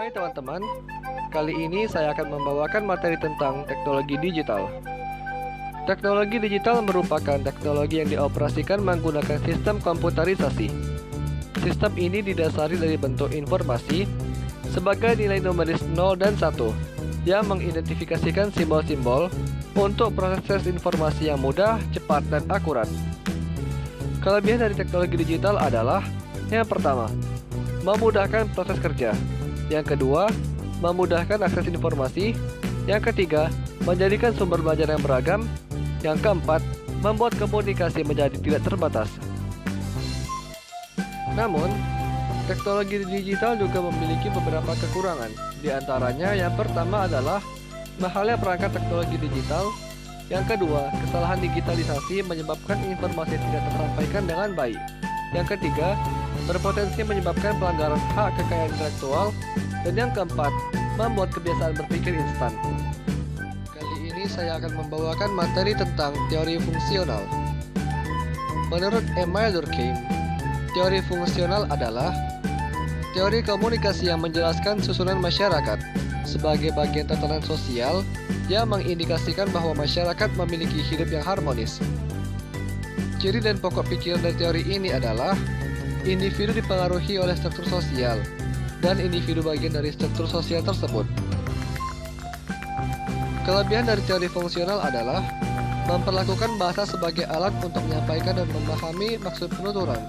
Hai teman-teman, kali ini saya akan membawakan materi tentang teknologi digital. Teknologi digital merupakan teknologi yang dioperasikan menggunakan sistem komputerisasi. Sistem ini didasari dari bentuk informasi sebagai nilai numeris 0 dan 1 yang mengidentifikasikan simbol-simbol untuk proses informasi yang mudah, cepat, dan akurat. Kelebihan dari teknologi digital adalah yang pertama, memudahkan proses kerja. Yang kedua, memudahkan akses informasi. Yang ketiga, menjadikan sumber belajar yang beragam. Yang keempat, membuat komunikasi menjadi tidak terbatas. Namun, teknologi digital juga memiliki beberapa kekurangan. Di antaranya, yang pertama adalah mahalnya perangkat teknologi digital. Yang kedua, kesalahan digitalisasi menyebabkan informasi tidak tersampaikan dengan baik. Yang ketiga, berpotensi menyebabkan pelanggaran hak kekayaan intelektual. Dan yang keempat, membuat kebiasaan berpikir instan. Kali ini saya akan membawakan materi tentang teori fungsional. Menurut Emile Durkheim, teori fungsional adalah teori komunikasi yang menjelaskan susunan masyarakat sebagai bagian tatanan sosial yang mengindikasikan bahwa masyarakat memiliki hidup yang harmonis. Ciri dan pokok pikiran dari teori ini adalah individu dipengaruhi oleh struktur sosial dan individu bagian dari struktur sosial tersebut. Kelebihan dari teori fungsional adalah memperlakukan bahasa sebagai alat untuk menyampaikan dan memahami maksud penuturan.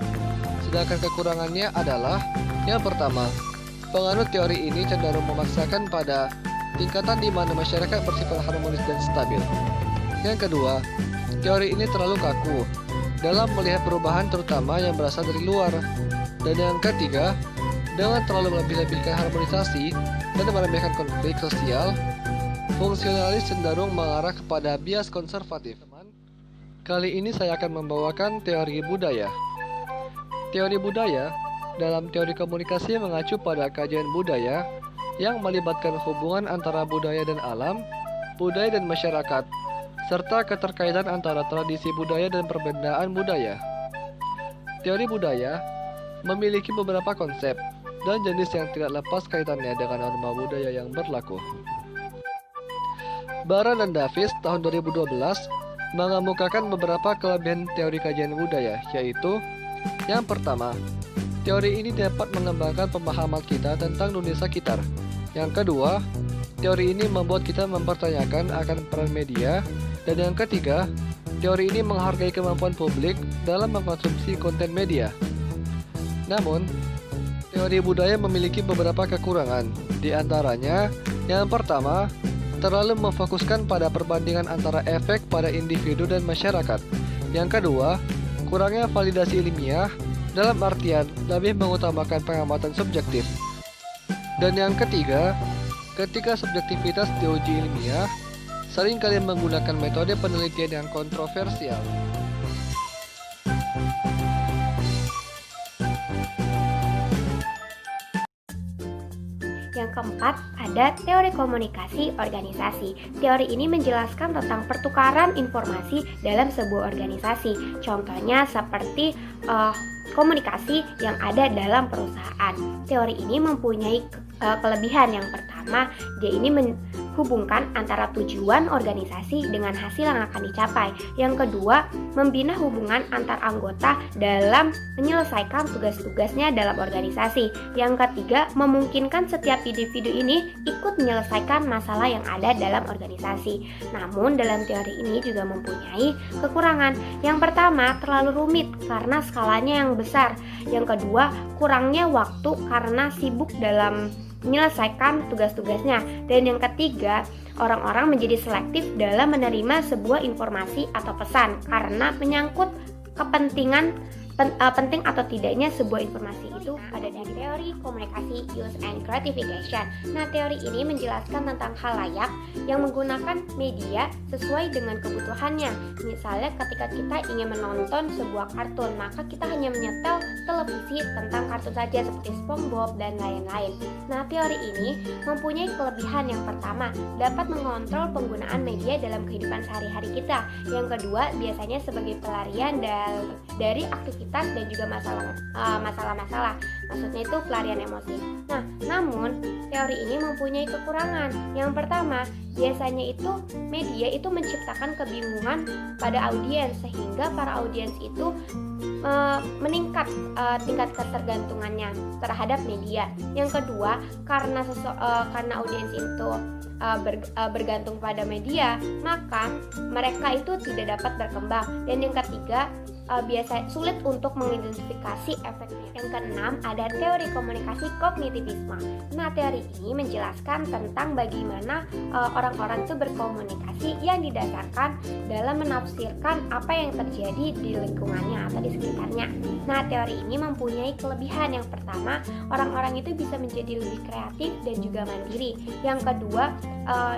Sedangkan kekurangannya adalah yang pertama, penganut teori ini cenderung memaksakan pada tingkatan di mana masyarakat bersifat harmonis dan stabil. Yang kedua, teori ini terlalu kaku dalam melihat perubahan terutama yang berasal dari luar. Dan yang ketiga, dengan terlalu melebih-lebihkan harmonisasi dan meremehkan konflik sosial, fungsionalis cenderung mengarah kepada bias konservatif. Kali ini saya akan membawakan teori budaya. Teori budaya dalam teori komunikasi mengacu pada kajian budaya yang melibatkan hubungan antara budaya dan alam, budaya dan masyarakat, serta keterkaitan antara tradisi budaya dan perbedaan budaya. Teori budaya memiliki beberapa konsep dan jenis yang tidak lepas kaitannya dengan norma budaya yang berlaku. Baran dan Davis tahun 2012 mengemukakan beberapa kelebihan teori kajian budaya, yaitu yang pertama, teori ini dapat mengembangkan pemahaman kita tentang dunia sekitar. Yang kedua, teori ini membuat kita mempertanyakan akan peran media. Dan yang ketiga, teori ini menghargai kemampuan publik dalam mengkonsumsi konten media. Namun, teori budaya memiliki beberapa kekurangan. Di antaranya, yang pertama, terlalu memfokuskan pada perbandingan antara efek pada individu dan masyarakat. Yang kedua, kurangnya validasi ilmiah dalam artian lebih mengutamakan pengamatan subjektif. Dan yang ketiga, ketika subjektivitas diuji ilmiah, seringkali menggunakan metode penelitian yang kontroversial. Yang keempat, ada teori komunikasi organisasi. Teori ini menjelaskan tentang pertukaran informasi dalam sebuah organisasi. Contohnya seperti komunikasi yang ada dalam perusahaan. Teori ini mempunyai kelebihan. Yang pertama, dia ini menghubungkan antara tujuan organisasi dengan hasil yang akan dicapai. Yang kedua, membina hubungan antar anggota dalam menyelesaikan tugas-tugasnya dalam organisasi. Yang ketiga, memungkinkan setiap individu ini ikut menyelesaikan masalah yang ada dalam organisasi. Namun, dalam teori ini juga mempunyai kekurangan. Yang pertama, terlalu rumit karena skalanya yang besar. Yang kedua, kurangnya waktu karena sibuk dalam menyelesaikan tugas-tugasnya. Dan yang ketiga, orang-orang menjadi selektif dalam menerima sebuah informasi atau pesan karena menyangkut kepentingan penting atau tidaknya sebuah informasi itu ada di teori komunikasi use and gratification. Nah, teori ini menjelaskan tentang khalayak yang menggunakan media sesuai dengan kebutuhannya. Misalnya ketika kita ingin menonton sebuah kartun, maka kita hanya menyetel televisi tentang kartun saja seperti SpongeBob dan lain-lain. Nah, teori ini mempunyai kelebihan. Yang pertama, dapat mengontrol penggunaan media dalam kehidupan sehari-hari kita. Yang kedua, biasanya sebagai pelarian dari aktivitas lintas dan juga masalah-masalah. Maksudnya itu pelarian emosi. Nah, namun teori ini mempunyai kekurangan. Yang pertama, biasanya itu media itu menciptakan kebingungan pada audiens sehingga para audiens itu meningkat tingkat ketergantungannya terhadap media. Yang kedua, karena audiens itu bergantung pada media, maka mereka itu tidak dapat berkembang. Dan yang ketiga, biasa sulit untuk mengidentifikasi efeknya. Yang keenam, ada teori komunikasi kognitivisme. Nah, teori ini menjelaskan tentang bagaimana orang-orang itu berkomunikasi yang didasarkan dalam menafsirkan apa yang terjadi di lingkungannya atau di sekitarnya. Nah, teori ini mempunyai kelebihan. Yang pertama, orang-orang itu bisa menjadi lebih kreatif dan juga mandiri. Yang kedua,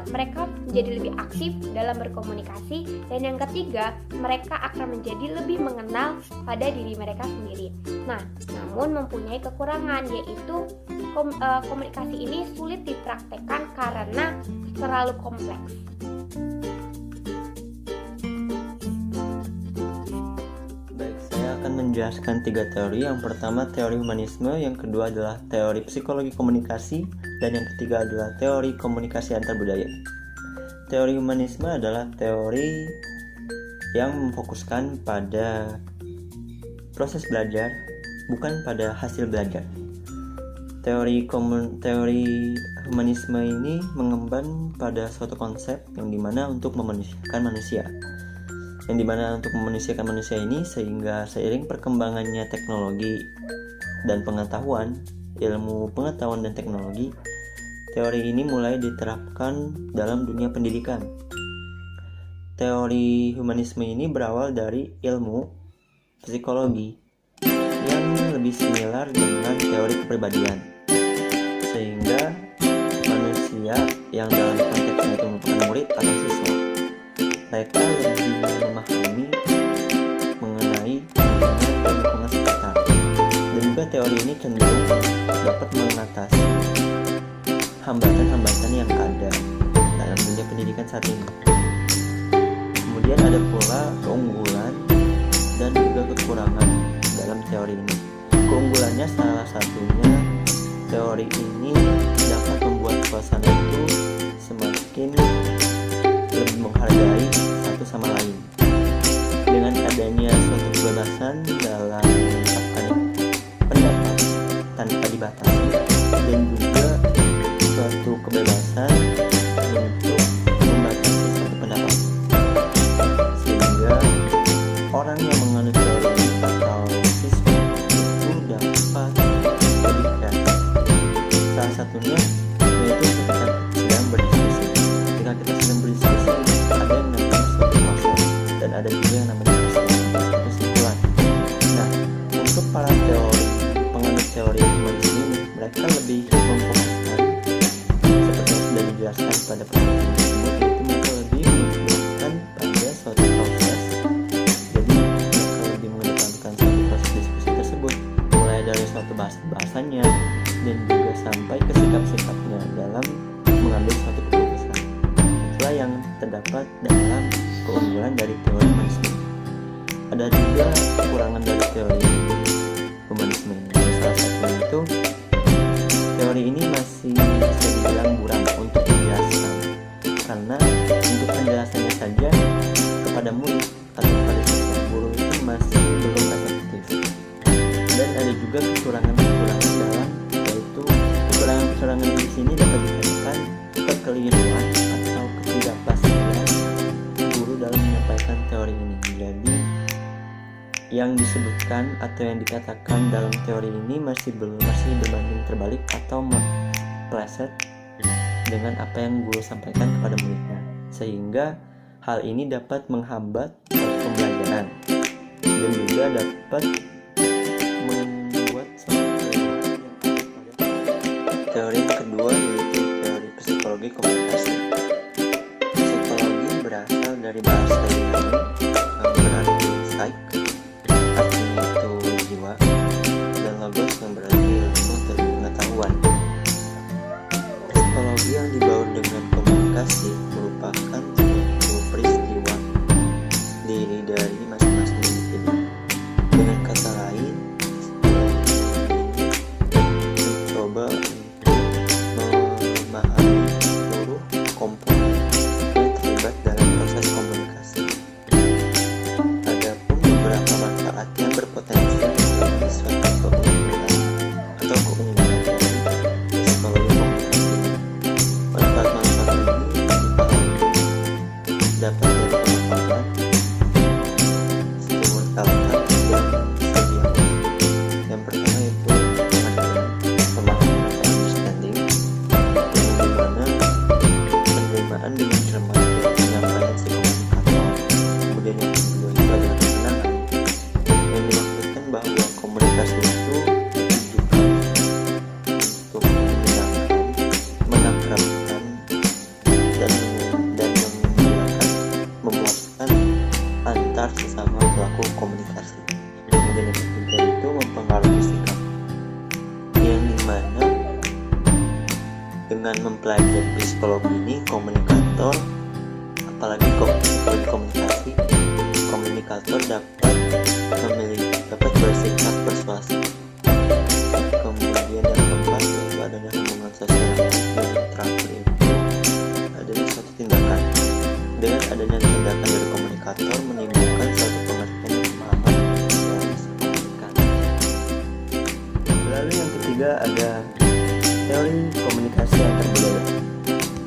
mereka menjadi lebih aktif dalam berkomunikasi. Dan yang ketiga, mereka akan menjadi lebih mengenal pada diri mereka sendiri. Nah, namun mempunyai kekurangan, yaitu komunikasi ini sulit dipraktekkan karena terlalu kompleks. Baik, saya akan menjelaskan 3 teori. Yang pertama teori humanisme, yang kedua adalah teori psikologi komunikasi, dan yang ketiga adalah teori komunikasi antar budaya. Teori humanisme adalah teori yang memfokuskan pada proses belajar, bukan pada hasil belajar. Teori humanisme ini mengemban pada suatu konsep yang dimana untuk memanusiakan manusia. Yang dimana untuk memanusiakan manusia ini sehingga seiring perkembangannya teknologi dan pengetahuan, ilmu pengetahuan dan teknologi, teori ini mulai diterapkan dalam dunia pendidikan. Teori humanisme ini berawal dari ilmu psikologi yang lebih similar dengan teori kepribadian, sehingga manusia yang dalam konteks itu merupakan murid atau siswa, mereka lebih memahami mengenai lingkungan sekitar. Dan juga teori ini cenderung dapat mengatasi hambatan-hambatan yang ada dalam dunia pendidikan saat ini. Kemudian ada pula keunggulan dan juga kekurangan dalam teori ini. Keunggulannya salah satunya teori ini dapat membuat suasana itu semakin lebih menghargai satu sama lain. Dengan adanya suatu kebebasan dalam mengungkapkan pendapat tanpa dibatasi, dan juga suatu kebebasan untuk membatasi suatu pendapat, sehingga orang yang menganut teori atau siswa itu dapat lebih kreatif. Salah satunya yaitu ketika sedang berdiskusi. Ketika kita sedang berdiskusi, ada yang namanya suatu proses dan ada juga yang namanya kesimpulan. Nah, untuk para penganut teori humanisme ini, mereka lebih memfokuskan seperti yang sudah dijelaskan pada penelitian tersebut, yaitu mereka lebih memfokuskan pada suatu proses. Jadi mereka lebih mengedepankan suatu proses diskusi tersebut, mulai dari suatu bahasanya dan juga sampai ke sikap-sikapnya dalam mengambil suatu keputusan. Itulah yang terdapat dalam keunggulan dari teori humanisme. Ada juga kekurangan dari teori humanisme ini. Salah satunya itu teori ini masih bisa dibilang buram untuk dijelaskan, karena untuk penjelasannya saja kepada murid atau kepada siswa, guru itu masih belum efektif. Dan ada juga kekurangan-kekurangan dalam, yaitu kekurangan-kekurangan di sini dapat dikatakan kekeliruan atau ketidakpastian guru dalam menyampaikan teori ini. Jadi yang disebutkan atau yang dikatakan dalam teori ini masih berbanding terbalik atau meleset dengan apa yang guru sampaikan kepada muridnya, sehingga hal ini dapat menghambat pembelajaran dan juga dapat membuat teori yang kedua, yaitu teori psikologi komunikasi. Psikologi berasal dari bahasa Yunani yang berarti psyche, artinya itu jiwa, dan logos yang berarti ilmu dan pengetahuan. Psikologi yang dibaur dengan komunikasi merupakan suatu peristiwa diri dari masing-masing individu. Dengan kata dan yang ketiga itu mempengaruhi sikap, yang dimana dengan mempelajari psikologi ini komunikator, apalagi psikologi komunikasi, komunikator dapat bersikap persuasif. Kemudian yang keempat yaitu adanya hubungan sosial yang baik, dan yang terakhir itu adanya suatu tindakan. Dengan adanya tindakan dari komunikator menimbulkan suatu pengertian dan pemahaman dari komunikasi. Lalu yang ketiga ada teori komunikasi antar-budaya.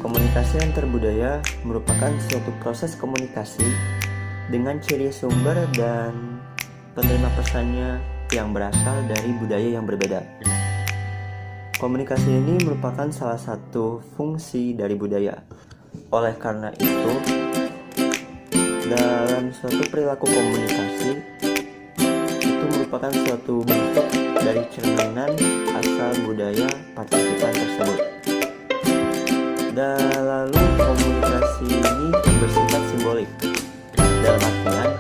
Komunikasi antar-budaya merupakan suatu proses komunikasi dengan ciri sumber dan penerima pesannya yang berasal dari budaya yang berbeda. Komunikasi ini merupakan salah satu fungsi dari budaya. Oleh karena itu, dalam suatu perilaku komunikasi itu merupakan suatu bentuk dari cerminan asal budaya partisipan tersebut. Dan lalu komunikasi ini bersifat simbolik. Dalam artian,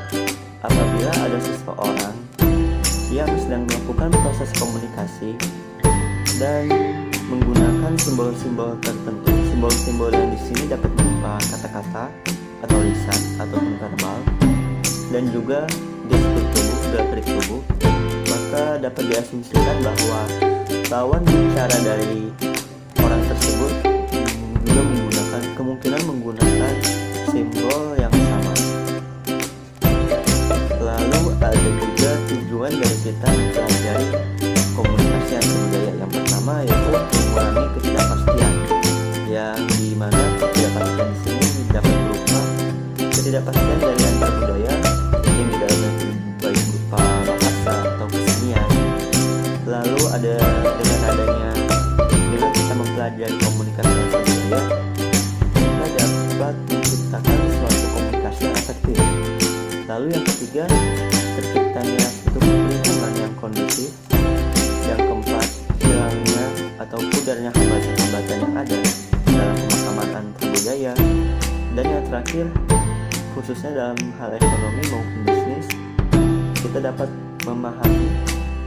apabila ada seseorang yang sedang melakukan proses komunikasi dan menggunakan simbol-simbol tertentu, simbol-simbol yang di sini dapat berupa kata-kata atau lisan ataupun verbal, dan juga gestur tubuh, gerak-gerik tubuh, maka dapat diasumsikan bahwa lawan bicara dari orang tersebut juga kemungkinan menggunakan simbol yang sama. Lalu ada juga tujuan dari kita mempelajari komunikasi antar budaya. Yang pertama yaitu mengurangi ketidakpastian, yang dimana ketidakpastian di sini dapat berupa ketidakpastian dari antar budaya yang di dalamnya baik berupa bahasa atau kesenian. Lalu ada dengan kita mempelajari komunikasi antar budaya, kita dapat menciptakan suatu komunikasi yang efektif. Lalu yang ketiga, terciptanya suatu lingkungan yang kondusif. Yang keempat, hilangnya atau pudarnya hambatan-hambatan yang ada dalam pemahaman antar budaya. Dan yang terakhir, khususnya dalam hal ekonomi maupun bisnis, kita dapat memahami,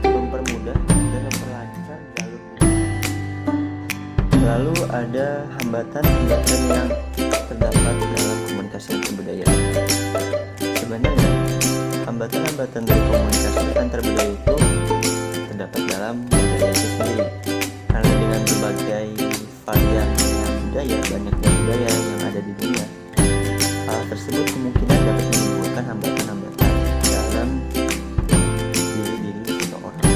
mempermudah, dan memperlancar jalur bisnis. Lalu ada hambatan-hambatan yang terdapat dalam komunikasi antar budaya. Sebenarnya, hambatan-hambatan dari komunikasi antar budaya itu terdapat dalam budaya itu sendiri. Karena dengan berbagai variannya budaya, banyaknya budaya yang ada di dunia, hal tersebut kemungkinan dapat menimbulkan hambatan-hambatan dalam diri seseorang.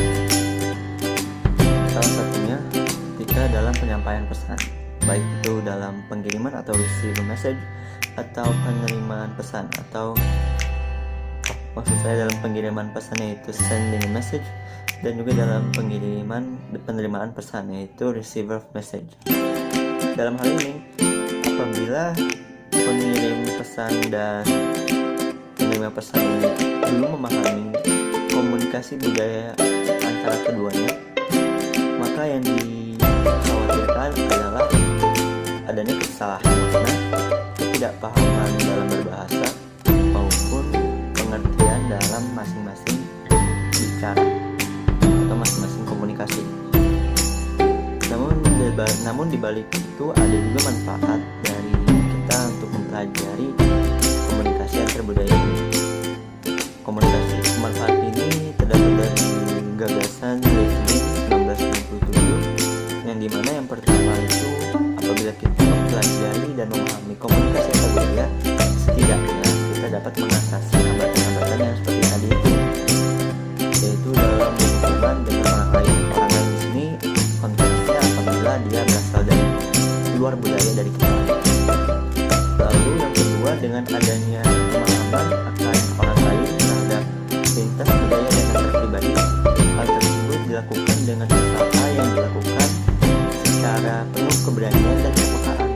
Salah satunya ketika dalam penyampaian pesan, baik itu dalam pengiriman atau receive message, atau penerimaan pesan, atau maksud saya dalam pengiriman pesan yaitu sending message, dan juga dalam penerimaan pesan yaitu receiver message. Dalam hal ini, apabila pengirim pesan dan penerima pesan ini belum memahami komunikasi budaya antara keduanya, maka yang dikhawatirkan adalah adanya kesalahan makna, ketidakpahaman dalam berbahasa, maupun pengertian dalam masing-masing bicara atau masing-masing komunikasi. Namun di balik itu ada juga manfaat dari kita untuk mempelajari komunikasi antar budaya ini. Manfaat ini terdapat dari gagasan Living 1997, yang dimana yang pertama itu apabila kita mempelajari dan memahami komunikasi antar budaya, setidaknya kita dapat mengatasi hambatan-hambatan yang seperti tadi itu, yaitu dalam berhubungan dengan orang lain. Orang lain di sini konteksnya apabila dia berasal dari luar budaya dari kita. Lalu yang kedua, dengan adanya pemahaman akan orang lain terhadap lintas budaya dan antar pribadi, hal tersebut dilakukan dengan usaha yang dilakukan secara penuh keberanian dan kepekaan.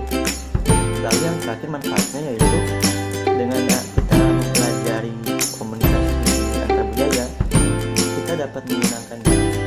Lalu yang terakhir manfaatnya yaitu dengan kita mempelajari komunikasi antar budaya, kita dapat menyenangkan diri